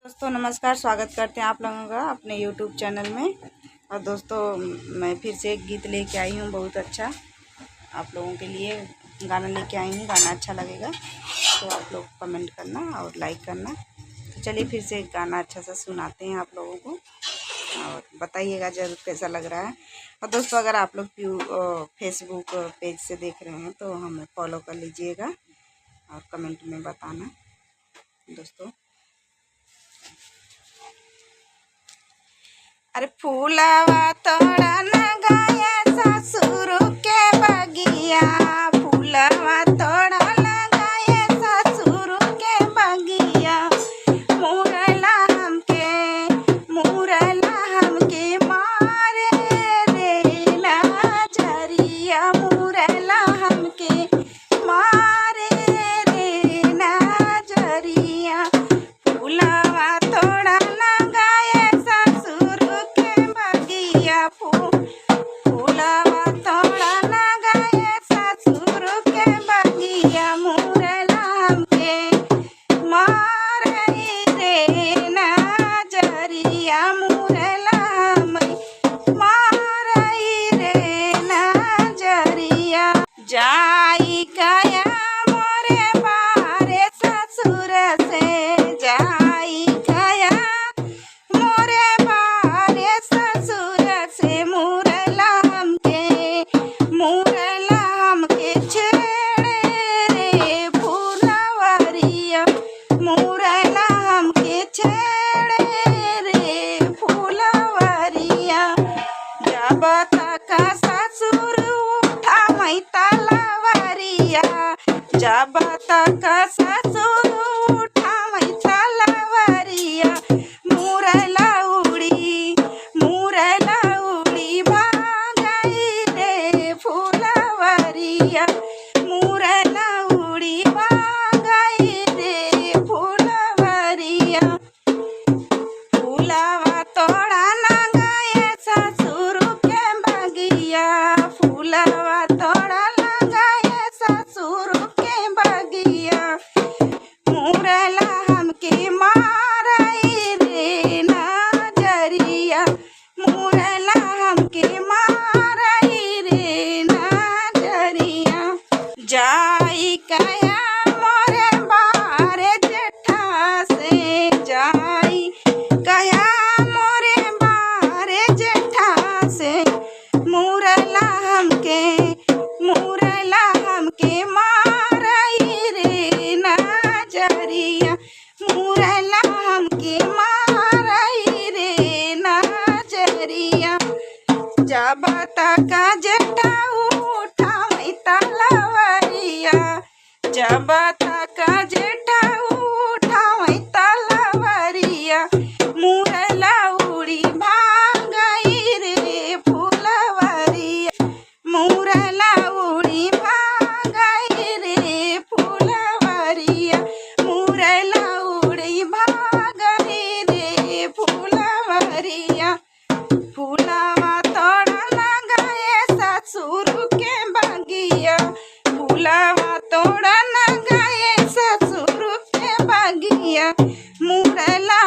दोस्तों नमस्कार, स्वागत करते हैं आप लोगों का अपने YouTube चैनल में। और दोस्तों मैं फिर से एक गीत लेके आई हूँ, बहुत अच्छा आप लोगों के लिए गाना लेके आई हूँ। गाना अच्छा लगेगा तो आप लोग कमेंट करना और लाइक करना। तो चलिए फिर से एक गाना अच्छा सा सुनाते हैं आप लोगों को और बताइएगा ज़रूर कैसा लग रहा है। और दोस्तों अगर आप लोग फेसबुक पेज से देख रहे हैं तो हमें फॉलो कर लीजिएगा और कमेंट में बताना दोस्तों। अरे फूलवा तोड़ा न गया ससुर के बगिया, फूलवा तोड़ा न गया ससुर के बगिया। मुरला हमके मारे रे नजरिया, मुरला हमके मारे रे नजरिया। फूलवा तोड़ा न गया ससुर के बगिया, फूलवा तोड़ा न गया ससुर के बगिया। मुरला हमके मारे रे नजरिया, मुरला हमें मारे रे नजरिया। जाई गया मोरे बारे ससुर से, जाई गया मोरे बारे ससुर से। मुरला हमके छेड़े रे फूलवरिया, मुरला हमके छेड़े रे फूलवरिया। जब तक ससुर उठा मैं तलवरिया, जब तक ससुर उठा मैं तलवरिया। मुरला उड़ी भागई रे फूलवरिया, मुरला उड़ी भागई रे फूलवरिया। फूलवा तोड़ा न गया ससुर के बगिया, फूलवा तोड़ा न गया ससुर के बगिया। मुरला हमके मारई रे नजरिया, मुरला हमके मारई रे नजरिया। जाई गया मोरे बारे जेठा से, जाई गया मोरे बारे जेठा से। मुरला हमके मारई रे नजरिया, मुरला हमके मारई रे नजरिया। जब तक जेठा उठा मैं तलवरिया, जब तक जेठा उठा मैं तलवरिया। मुरला उड़ी भागई रे फूलवरिया, मुरला उड़ी भागई रे फूलवरिया, मुरला उड़ी भागई रे फूलवरिया। फूलवा तोड़ा न गया ससुर के बगिया, फूलवा तोड़ा न गया ससुर के बगिया। मुरला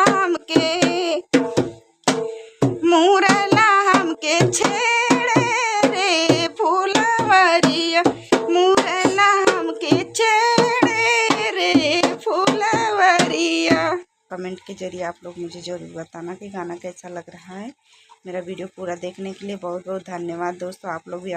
हमके छेड़े रे फूलवरिया, मुरला हमके छेड़े रे फूलवरिया। कमेंट के जरिए आप लोग मुझे जरूर बताना कि गाना कैसा लग रहा है। मेरा वीडियो पूरा देखने के लिए बहुत बहुत धन्यवाद दोस्तों। आप लोग भी